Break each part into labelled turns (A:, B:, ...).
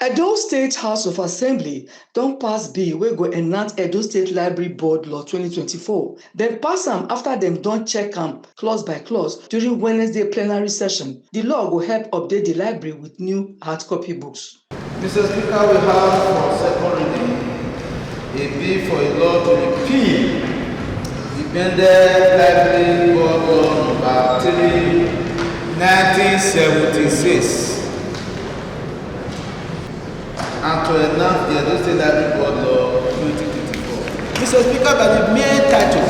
A: Edo State House of Assembly don pass bill wey go enact Edo State Library Board Law 2024. Dem pass am after dem don check am clause by clause during Wednesday plenary session. The law go help update the library with new hardcopy books.
B: Mr. Speaker, we have for second reading a bill for a law to repeal the amended Library Board Law number 3, 1976. And to enact the Edo State Library Board Law 2024. Mr. Speaker, by the mere title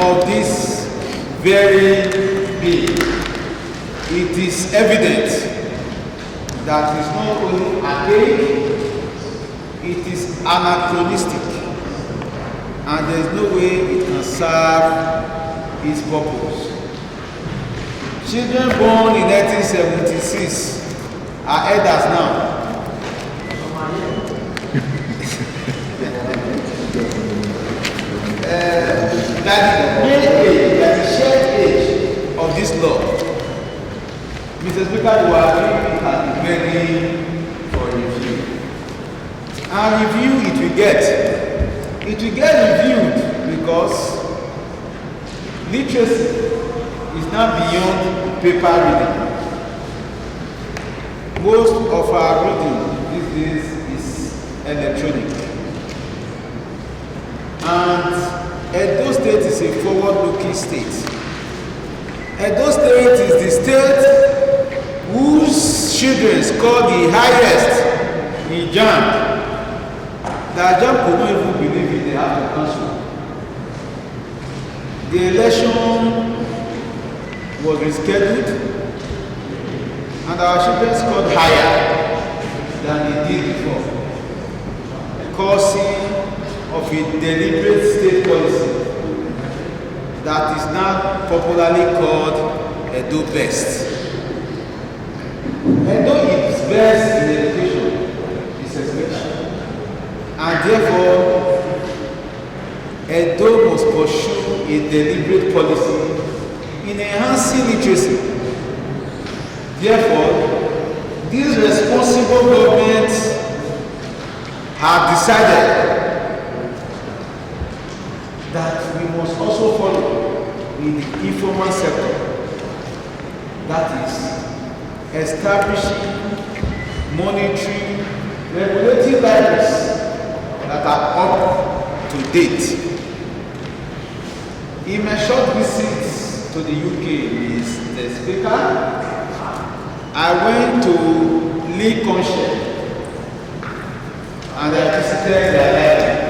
B: of this very bill, it is evident that it's not only archaic, it is anachronistic, and there is no way it can serve its purpose. Children born in 1976 are elders now. That the shared age of this law, Mr. Speaker, you are ready for review. And review it will get reviewed because literacy is now beyond paper reading. Most of our reading these days is electronic. And Edo State is a forward-looking state. Edo State is the state whose children scored the highest in JAMB. That JAMB could not even believe it, they have to cancel. The election was rescheduled, and our children scored higher than they did before, causing of a deliberate state policy that is now popularly called Edo Best. Edo is best in education, is especially, and therefore Edo must pursue a deliberate policy in enhancing literacy. Therefore, these responsible governments have decided that we must also follow in the informal sector, that is, establishing monitoring regulating libraries that are up to date. In my short visit to the UK, Mr. Speaker, I went to Lincolnshire and I visited their library.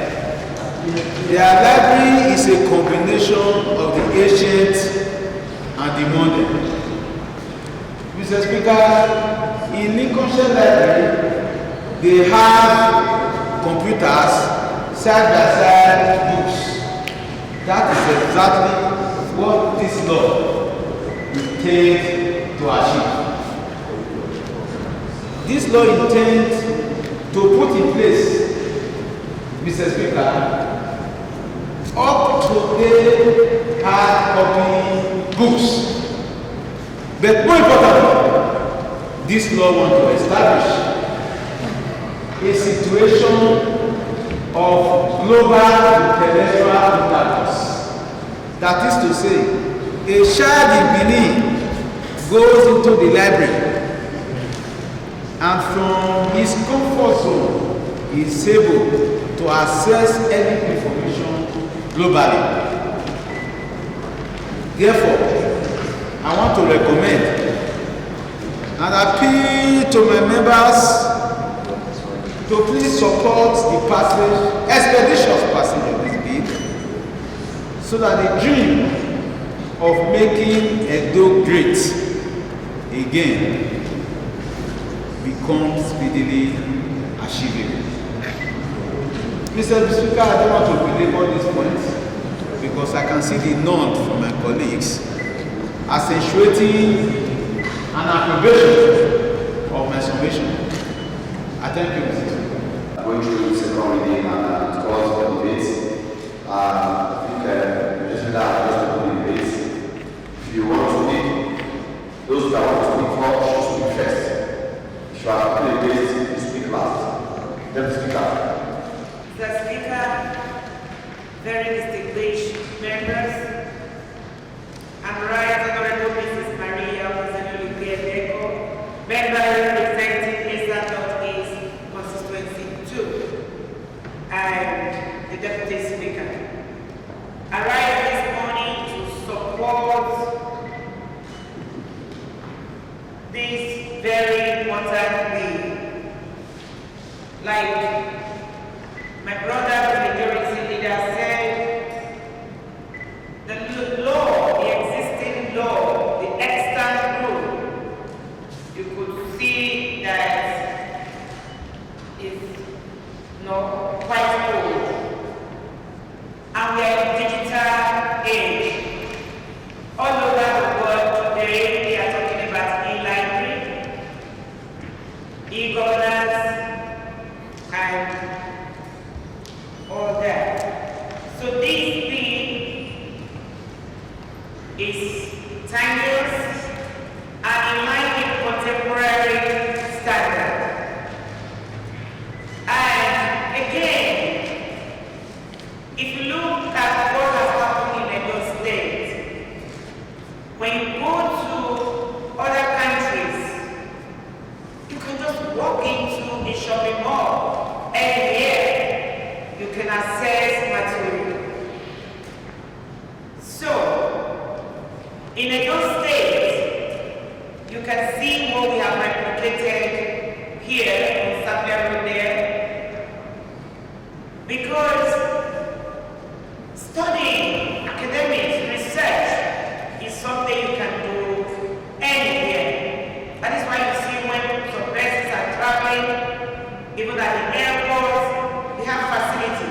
B: Their library is a combination of the ancient and the modern. Mr. Speaker, in Lincolnshire Library, they have computers side-by-side books. That is exactly what this law intends to achieve. This law intends to put in place, Mr. Speaker, up-to-date hard copy books. But more importantly, this law wants to establish a situation of global intellectual intercourse. That is to say, a child in Benin goes into the library and from his comfort zone is able to access any information globally. Therefore, I want to recommend and appeal to my members to please support the passage, expeditious passage of this bill, so that the dream of making Edo great again becomes speedily achievable. Mr. Speaker, I don't want to belabor this point because I can see the nod from my colleagues accentuating an approbation of my summation. I thank you, Mr. Speaker.
C: Going through the second reading and calls for debate. I think just that debate. If you want to speak, those that want to speak first should speak first. If you So I put the debate to speak last. Deputy Speaker.
D: Mr. Speaker, very distinguished members, I'm right, Honorable Mrs. Maria Rosanoluke, member representing Edo East Constituency 2, and the Deputy Speaker. I rise this morning to support this very important bill. Like my brother, the majority leader, said, the law, the existing law, the extant rule, you could see that is quite old. And we are in digital age. All over the world today, we are talking about e-library, e-governance, and all that. So this bill is timeless and in line with contemporary standards. And again, if you look at what has happened in Edo State, when you go to other countries, you can just walk into a shopping mall anywhere, you can access material. So, in Edo State, you can see what we have replicated here in Sapia Road there, because studying, academics, research is something you can do anywhere. That is why you see when some persons are traveling, even at the airport, they have facility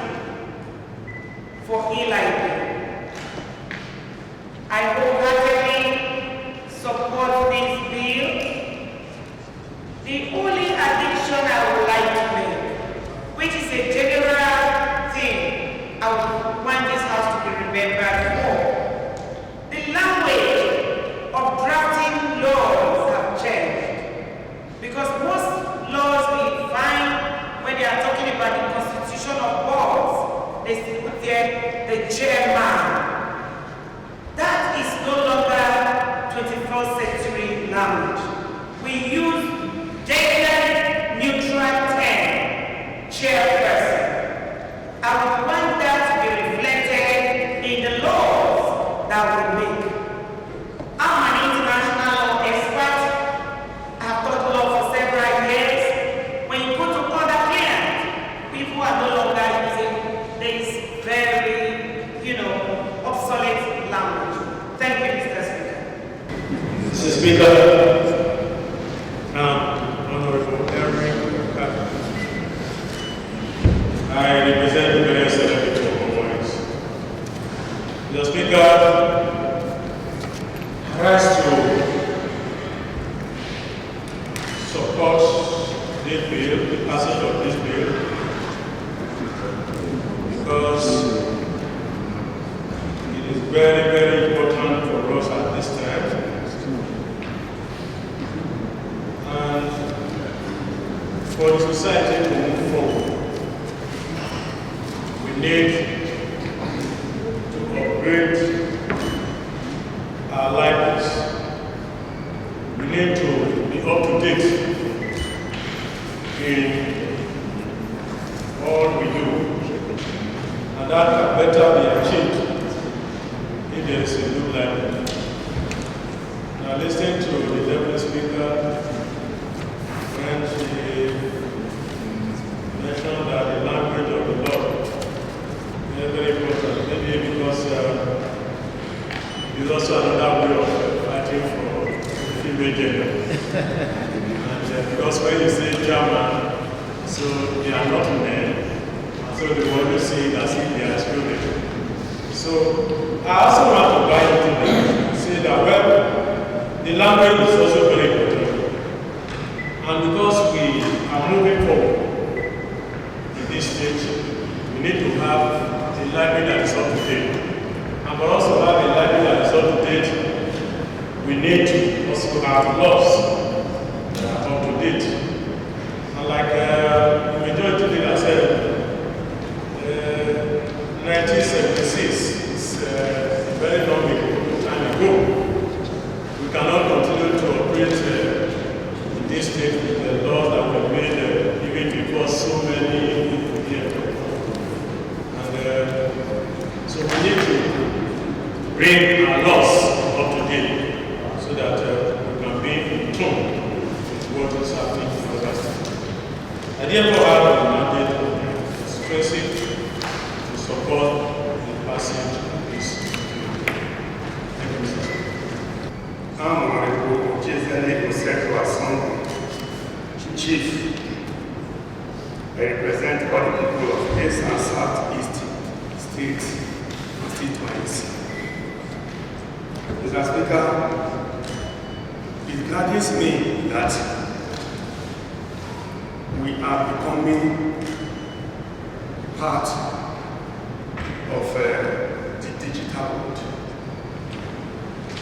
D: for e-library. I wholeheartedly support this bill. The only addition I would like to make, which is a general thing, I would want this house to be remembered for. The language of drafting laws have changed. Because most laws we find when they are talking about the constitution of boards, they still put there the chairman. That is no longer 21st century language. We use gender-neutral term, chairperson. I would want that to be reflected in the laws that we make. I'm an international law expert. I have taught law for several years. When you go to other lands, people are no longer using this very, obsolete language. Thank you, Mr. Speaker.
E: Mr. Speaker, Honorable Eric, I represent the various elected components. Mr. Speaker, I rise to support this bill, the passage of this bill, because it is very, very important for us at this time. And for the society to move forward, we need to upgrade our libraries. We need to be up to date in all we do. And that can better be achieved if there is a new library. Now listening to the Deputy Speaker, when she mentioned that the language of the law is very important, maybe because it's also another way of fighting for female gender. And because when you say German, so they are not men, and so they want to see it as if they are children. So I also want to buy into that, say that, well, the language is also very important. And because we are moving forward in this stage, we need to have a library that is up to date. And for us to have a library that is up to date, we need to also have laws that are up to date. I therefore have the mandate of the expressive to support the passage of this bill. Thank you, Mr. Speaker.
F: Honorable Jezele Oseto Asongo, Chief, I represent all the people of East and Southeast states constituency. Mr. Speaker, it gladdens me that we are becoming part of the digital world.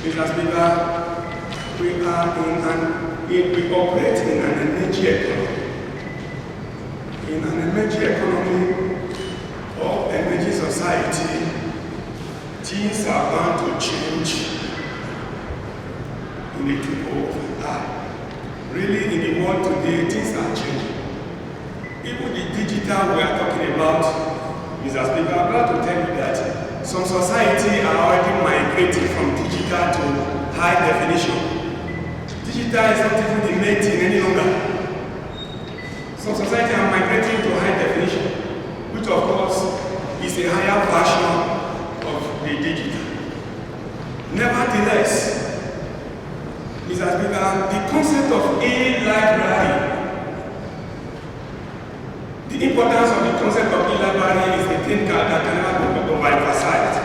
F: Mr. Speaker, we operate in an energy economy. In an energy economy or energy society, things are bound to change in the people of time. Really, in the world today, things are changing. Even the digital we are talking about, Mr. Speaker, I'm glad to tell you that some society are already migrating from digital to high definition. Digital is not even the main thing any longer. Some society are migrating to high definition, which of course is a higher version of the digital. Nevertheless, Mr. Speaker, the concept of e-library, the importance of the concept of e-library is a thing that can never be overemphasized.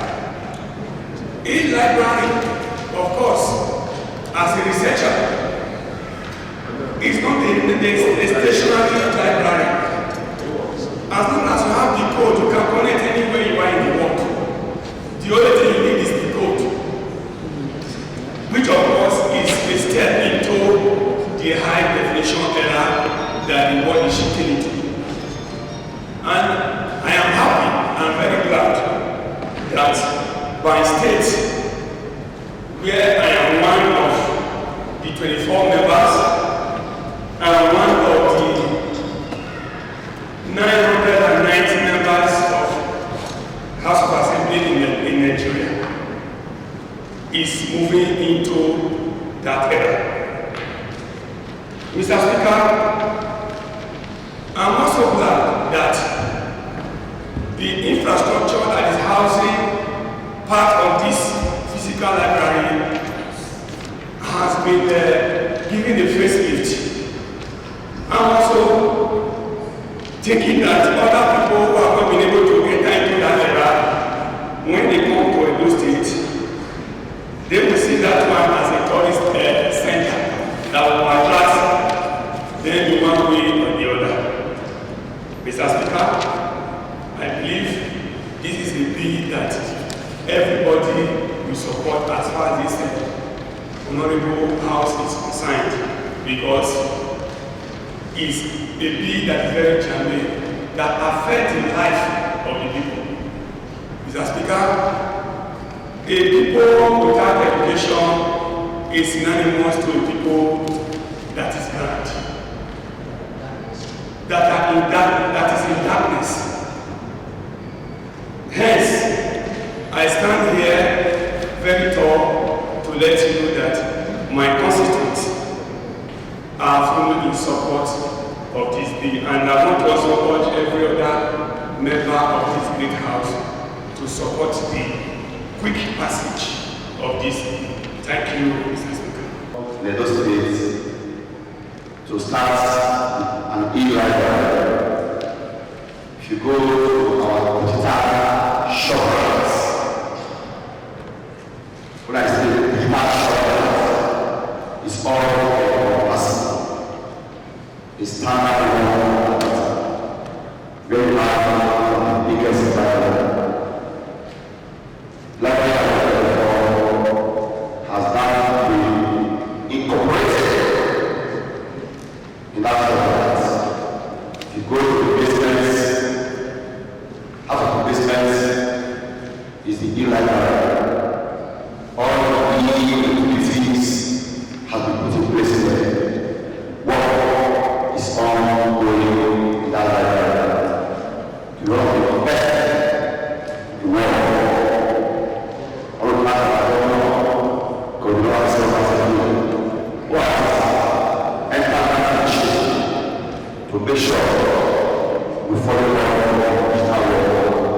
F: E-library, of course, as a researcher, is not a stationary library. As long as you have the code, you can connect anywhere you are in the world. The only thing you need is the code, which of course is a step into the high definition era that the world is shifting into. And I am happy and very glad that by state, where I am one of the 24 members, and one of the 990 members of House of Assembly in Nigeria, is moving into that era. Mr. Speaker, I'm also glad that the infrastructure that is housing part of this physical library has been given a facelift. I'm also thinking that other people who have not been able to enter into that era, when they come to Edo State, they will see that one as a tourist center that will attract them in one way or the other. Mr. Speaker, I believe this is a bill that everybody will support as far as this Honorable House is concerned, because it's a bill that is very germane, that affects the life of the people. Mr. Speaker, a people without education is synonymous to a people that is blind, that is in darkness. Hence, I stand here very tall to let you know that my constituents are fully in support of this bill, and I want to also urge every other member of this great house to support the quick passage of this bill. Thank you, Mr. Speaker.
C: Edo State to start an e-library. If you go to our digital shops, when I say digital shops, it's all possible. It's standard very hard, the biggest library. Has now been incorporated in that format. If you go to the business, out of the business is the e-library. All the e-activities have been put in place there. Work is ongoing in that library. You want to be best in the world. To make sure we follow the digital law.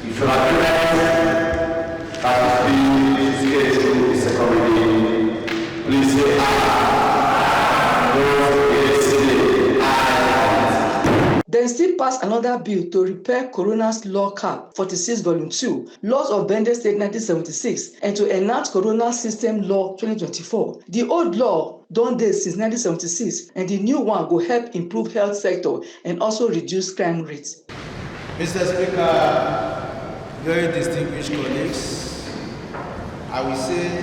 C: If you are parents that is being educated through the second reading, please say aye. Those against say aye.
A: Dem still pass another bill to repair Coroner's Law Cap 46 Volume 2, Laws of Edo State 1976, and to enact Coroner System Law 2024. The old law don dey since 1976, and the new one go help improve health sector and also reduce crime rates.
B: Mr. Speaker, very distinguished colleagues, I will say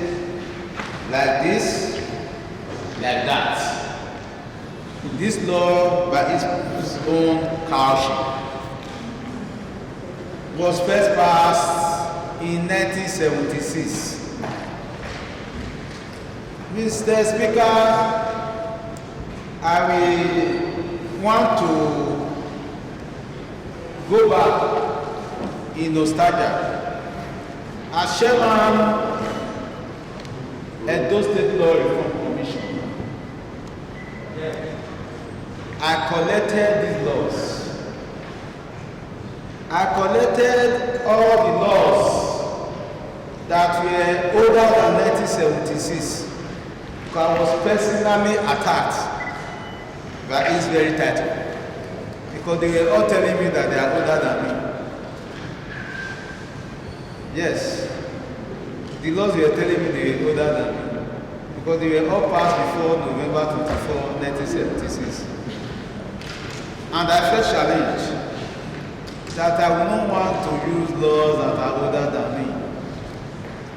B: like this, like that. This law, by its own caution, was first passed in 1976. Mr. Speaker, I will want to go back in nostalgia. As chairman, Edo State Law Reform Commission, I collected these laws. I collected all the laws that were older than 1976 because I was personally attacked by its very title because they were all telling me that they are older than me. Yes, the laws were telling me they were older than me because they were all passed before November 24, 1976. And I felt challenged that I would not want to use laws that are older than me.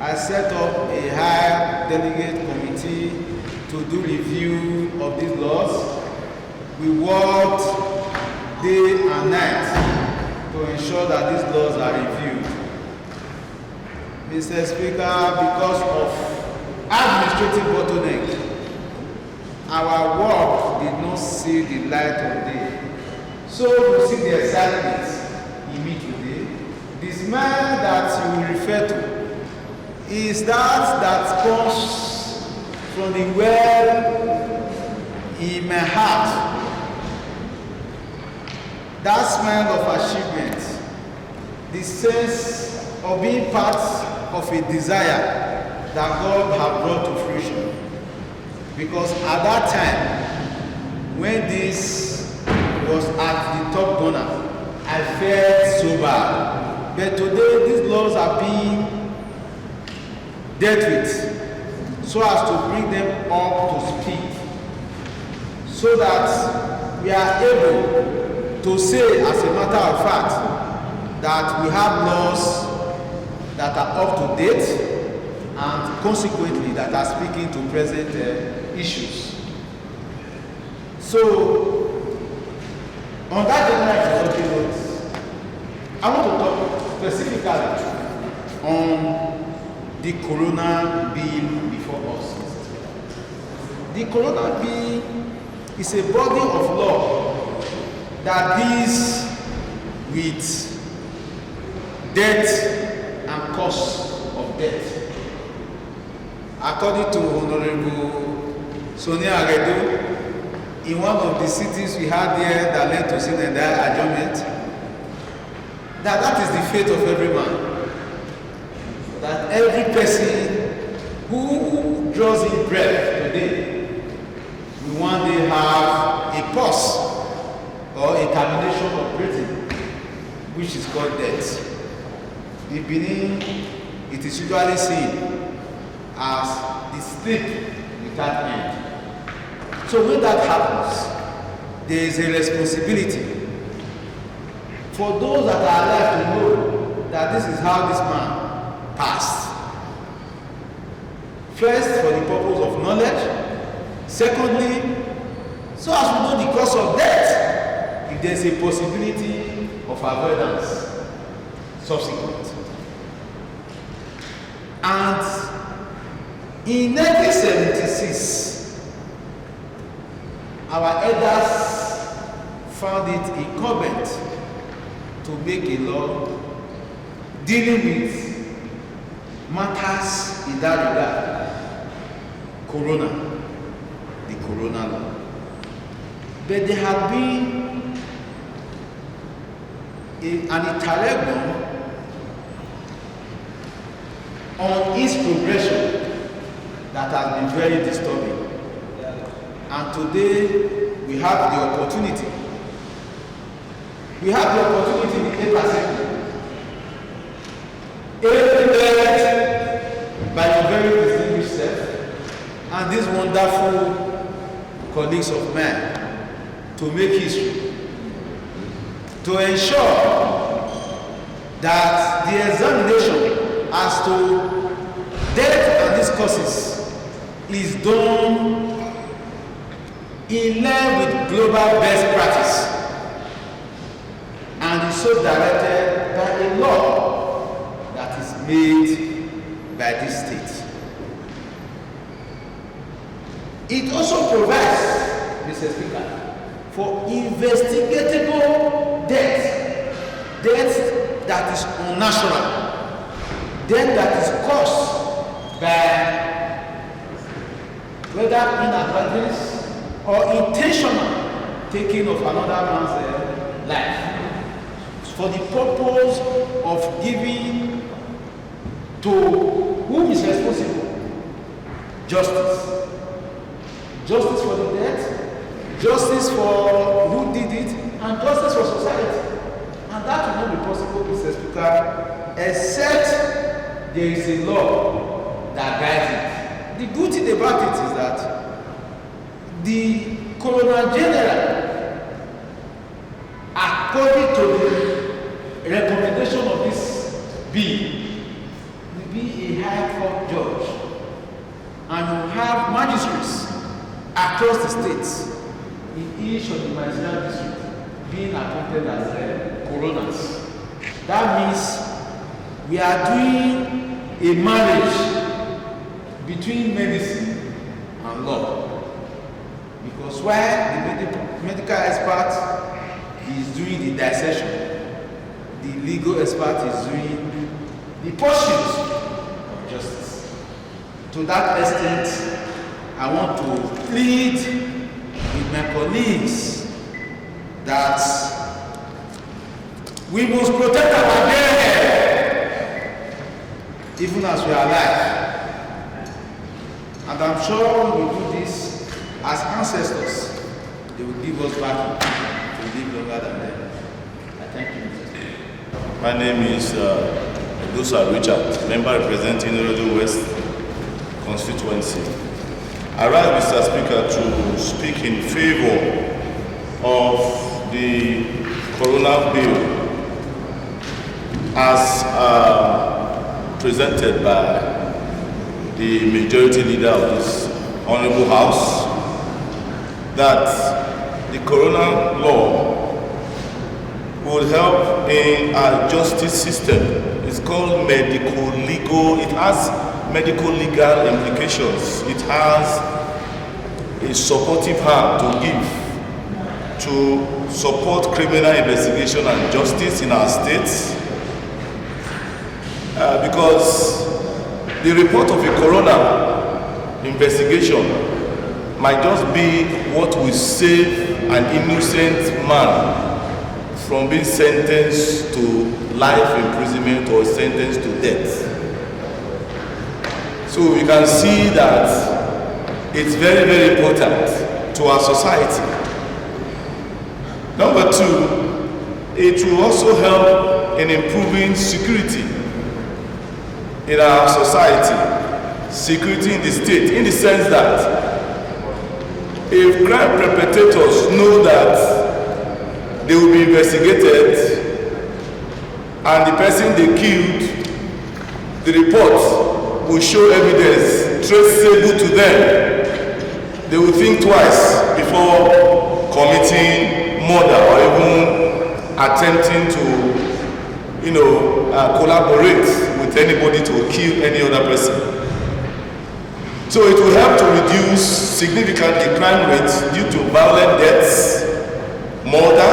B: I set up a high delegate committee to do review of these laws. We worked day and night to ensure that these laws are reviewed. Mr. Speaker, because of administrative bottleneck, our work did not see the light of day. So you see the excitement immediately. The smile that you refer to is that comes from the well in my heart. That smile of achievement, the sense of being part of a desire that God has brought to fruition. Because at that time, when this was at the top corner, I felt so bad. But today, these laws are being dealt with so as to bring them up to speed, so that we are able to say, as a matter of fact, that we have laws that are up to date and consequently that are speaking to present issues. So, on that general introductory note, I want to talk specifically on the Corona Bill before us. The Corona Bill is a body of law that deals with death and cause of death. According to Honorable Sonia Aredo, in one of the cities we had there that led to sin and dire adjournment, that is the fate of every man. That every person who draws in breath today will one day have a pause or a termination of breathing, which is called death. In Benin, it is usually seen as the sleep without end. So when that happens, there is a responsibility for those that are alive to know that this is how this man passed. First, for the purpose of knowledge. Secondly, so as we know the cause of death, if there is a possibility of avoidance subsequent. And in 1976, our elders found it incumbent to make a law dealing with matters in that regard. The Corona Law. But there had been an interregnum on its progression that has been very disturbing. And today we have the opportunity. We have the opportunity in the 8th Assembly, led by a very distinguished self and these wonderful colleagues of mine, to make history, to ensure that the examination as to death and its causes is done in line with global best practice and is so directed by a law that is made by this state. It also provides, Mr. Speaker, for investigatable death that is unnatural, death that is caused by whether inadvertence or intentional taking of another man's life for the purpose of giving to whom is responsible justice. Justice for the death, justice for who did it, and justice for society. And that will not be possible, Mr. Speaker, except there is a law that guides it. The good thing about it is that the Coroner General, according to the recommendation of this bill, will be a high court judge and will have magistrates across the states in each of the ministerial districts being appointed as coroners. That means we are doing a marriage between medicine and law. Because while the medical expert is doing the dissection, the legal expert is doing the pursuit of justice. To that extent, I want to plead with my colleagues that we must protect our dead even as we are alive. And I'm sure we do this as ancestors. They will give us back to live longer than them. I thank you, Mr. Speaker.
G: My name is Edo Richard, member representing Edo West constituency. I rise, Mr. Speaker, to speak in favor of the Corona Bill as presented by the majority leader of this Honorable House, that the Corona law would help in our justice system. It's called medico-legal. It has medico-legal implications. It has a supportive hand to give to support criminal investigation and justice in our states, because the report of a coroner investigation might just be what will save an innocent man from being sentenced to life imprisonment or sentenced to death. So we can see that it's very, very important to our society. Number two, it will also help in improving security in our society, security in the state, in the sense that if crime perpetrators know that they will be investigated and the person they killed, the report will show evidence traceable to them, they will think twice before committing murder or even attempting to, collaborate with anybody to kill any other person. So it will help to reduce significantly crime rates due to violent deaths, murder,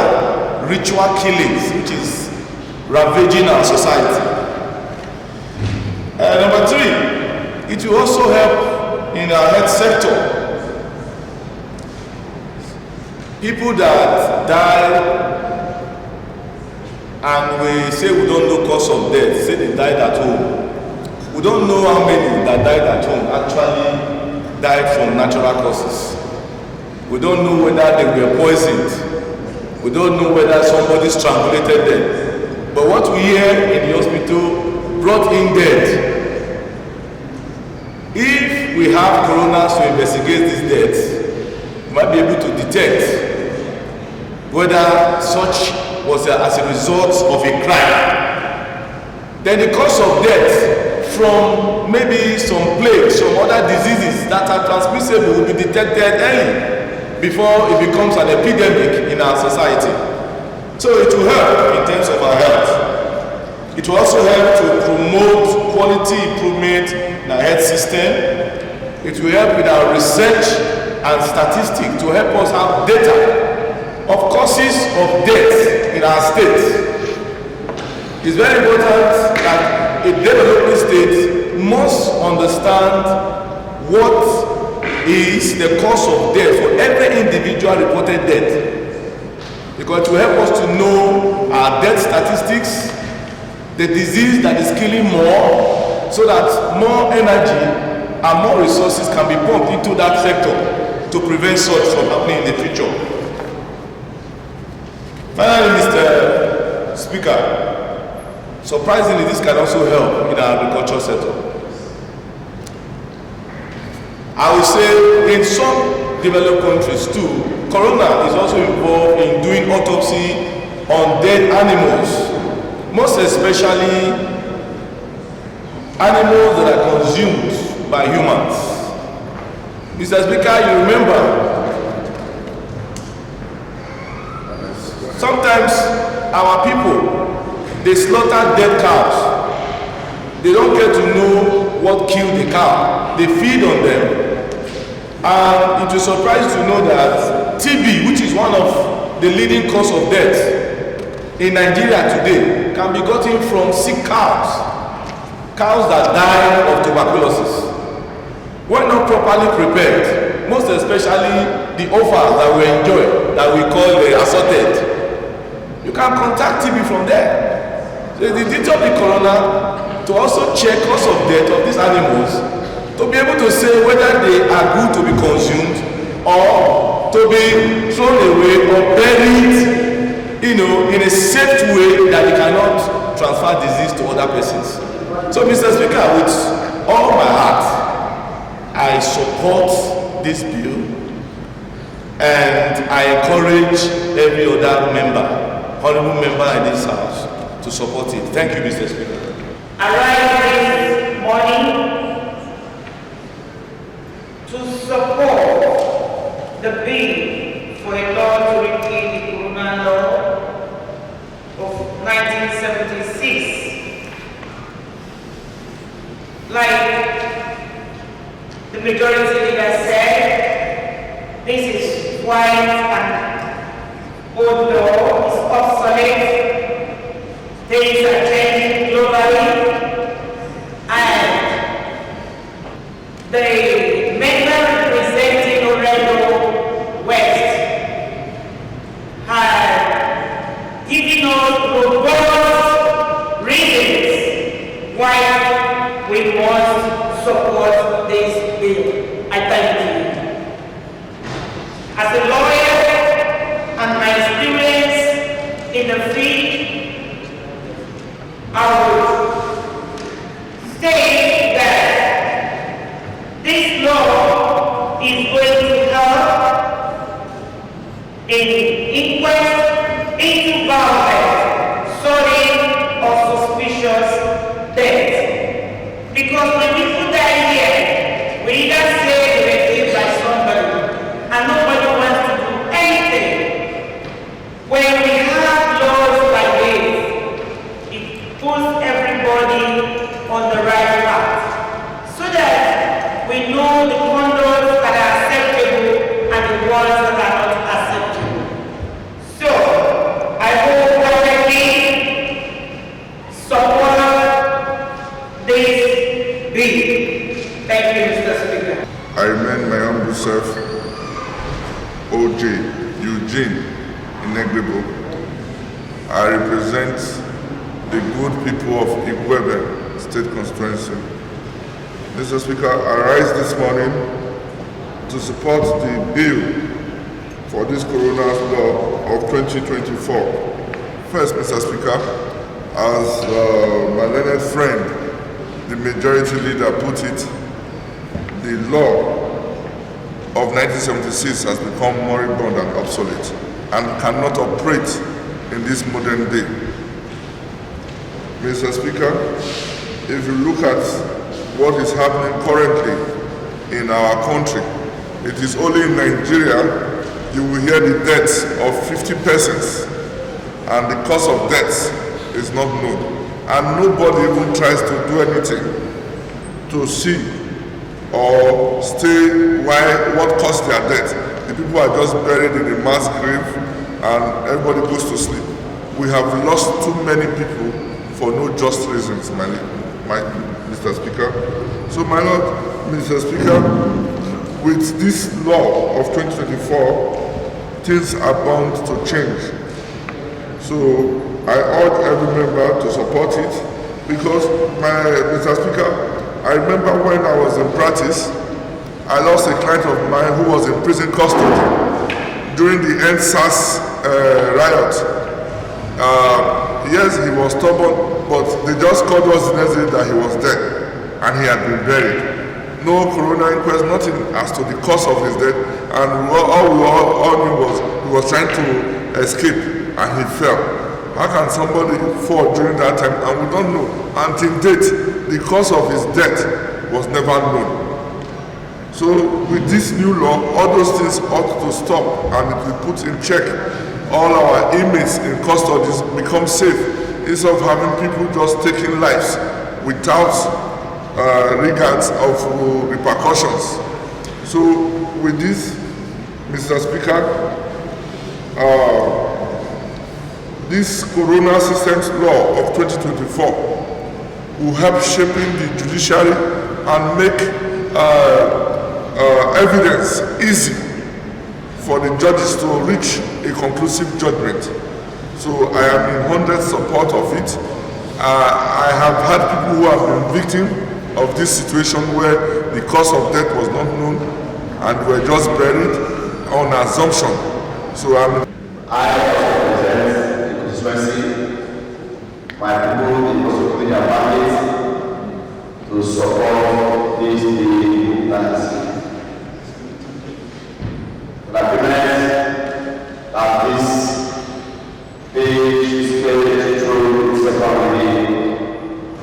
G: ritual killings, which is ravaging our society. Number three, it will also help in our health sector. people that die and we say we don't know cause of death, say they died at home. We don't know how many that died at home actually died from natural causes. We don't know whether they were poisoned. We don't know whether somebody strangulated them. But what we hear in the hospital, brought in dead. If we have coroners to investigate these deaths, we might be able to detect whether such was as a result of a crime. Then the cause of death from maybe some plague, some other diseases that are transmissible will be detected early before it becomes an epidemic in our society. So it will help in terms of our health. It will also help to promote quality improvement in our health system. It will help with our research and statistics to help us have data of causes of death in our state. It's very important that a developing state must understand what is the cause of death for every individual reported death, because it will help us to know our death statistics, the disease that is killing more, so that more energy and more resources can be pumped into that sector to prevent such from happening in the future. Finally, Mr. Speaker, surprisingly, this can also help in our agricultural sector. I will say in some developed countries too, coroner is also involved in doing autopsy on dead animals, most especially animals that are consumed by humans. Mr. Speaker, you remember, sometimes our people, they slaughter dead cows. They don't get to know what killed the cow. They feed on them. And it will surprise you to know that TB, which is one of the leading cause of death in Nigeria today, can be gotten from sick cows. Cows that die of tuberculosis. When not properly prepared, most especially the offals that we enjoy, that we call the assorted, you can contact TB from there. So it's the duty of the coroner to also check cause of death of these animals, to be able to say whether they are good to be consumed or to be thrown away or buried, in a safe way that they cannot transfer disease to other persons. So, Mr. Speaker, with all my heart, I support this bill and I encourage every other member, honorable member in this house, to support it. Thank you, Mr. Speaker.
D: I rise this morning to support the bill for a law to repeal the Corona Law of 1976. Like the majority leader said, this is white and old law is obsolete. Things are changing globally, and the member representing Edo West had given us robust reasons why we must support this bill. I thank you. As a lawyer and my experience in the field, I would state that this law is going to help in inquest into violence, solid or suspicious death. Because when people die here, we either say they were killed by somebody and nobody wants to do anything. When we have laws like this, it puts everybody on the right path so that we know the conduct that are acceptable and the ones that are not acceptable. So, I hope that we support this bill. Thank you, Mr. Speaker.
H: I remain my humble self, OJ, Eugene
G: inevitable. I represent the good people of Igwebe State Constituency. Mr. Speaker, I rise this morning to support the bill for this Coroner's Law of 2024. First, Mr. Speaker, as my learned friend, the majority leader, put it, the law of 1976 has become moribund and obsolete and cannot operate in this modern day. Mr. Speaker, if you look at what is happening currently in our country, it is only in Nigeria you will hear the deaths of 50 persons and the cause of death is not known. And nobody even tries to do anything to see or stay what caused their death. The people are just buried in a mass grave and everybody goes to sleep. We have lost too many people for no just reasons, Mr. Speaker. So, my Lord, Mr. Speaker, with this law of 2024, things are bound to change. So, I urge every member to support it because, Mr. Speaker, I remember when I was in practice, I lost a client of mine who was in prison custody during the NSAS riot. Yes, he was stubborn, but they just called us the next day that he was dead and he had been buried. No coroner inquest, nothing as to the cause of his death, and all we all knew was he was trying to escape and he fell. How can somebody fall during that time? And we don't know. Until date, the cause of his death was never known. So with this new law, all those things ought to stop and it will put in check. All our inmates in custody become safe instead of having people just taking lives without regards of repercussions. So with this, Mr. Speaker, this Corona Systems Law of 2024 will help shaping the judiciary and make evidence easy for the judges to reach a conclusive judgment. So I am in 100% support of it. I have had people who have been victims of this situation where the cause of death was not known and were just buried on assumption. So
C: I represent the constituency, my people, they also put their mandate to support this bill that is that this page is played through secondary.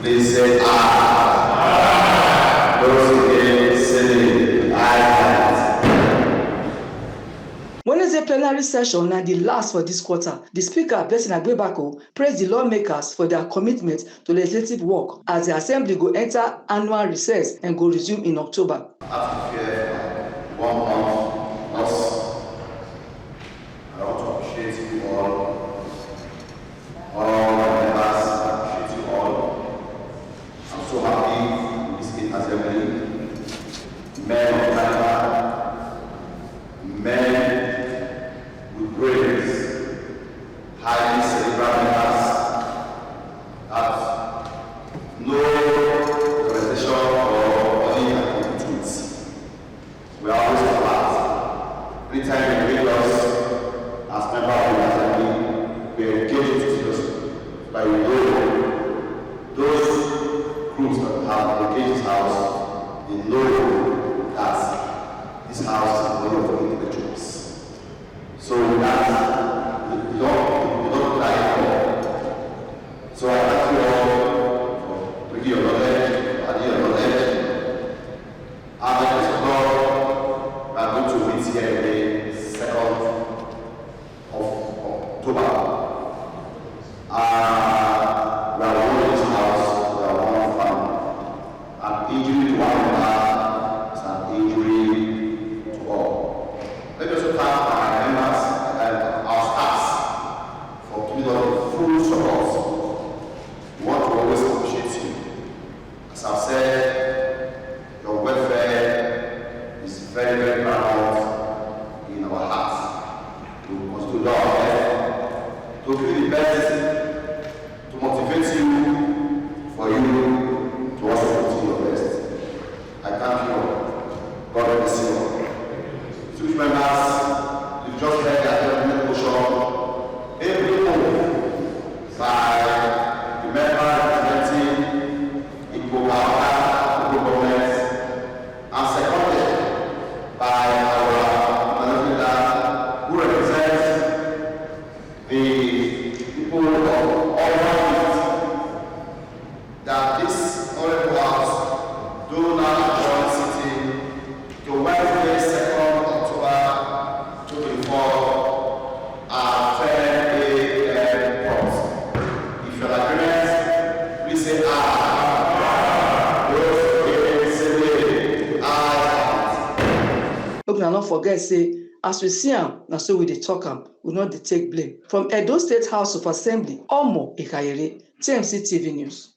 C: Please say aye. Those against say aye.
A: Wednesday plenary session na the last for this quarter. The Speaker, Blessing Agbebako, praised the lawmakers for their commitment to legislative work as the Assembly go enter annual recess and go resume in October.
C: After 1 month, loss. I want to appreciate you all members, I appreciate you all. I'm so happy with this State Assembly. Men of Canada, men with brains, highly cerebral members, have no representation or any opportunities. We are always alert. Every time you read us, as member of the Assembly, we engage with seriously. But we know those groups that have engaged this house, they know that this house is made of individuals. So that we don't lie anymore. So I thank you all for bringing your knowledge, adding your knowledge. And like this God, we are going to meet here again 2nd of October. We are one in this house, we are one family. An injury to one member is an injury to all. Let me also thank our members and our staffs for giving us the full support. We want to always appreciate you. As I've said, your welfare is very, very paramount in our hearts. We must do our best to do the best to motivate you for you to also do your best. I thank you all. God bless you all. Switch members, you've just heard the academic motion. Every move by the member representing Igbo government and seconded by our leader who represents the people of all that this honorable house do now join sitting to Wednesday, 2nd October 2024 at 10 a.m. prompt. If you're in agreement, please say aye. Those say aye.
A: Make una not forget, say, as we see am, na so we dey talk am, we no dey take blame. From Edo State House of Assembly, Omo Ikayere, TMC TV News.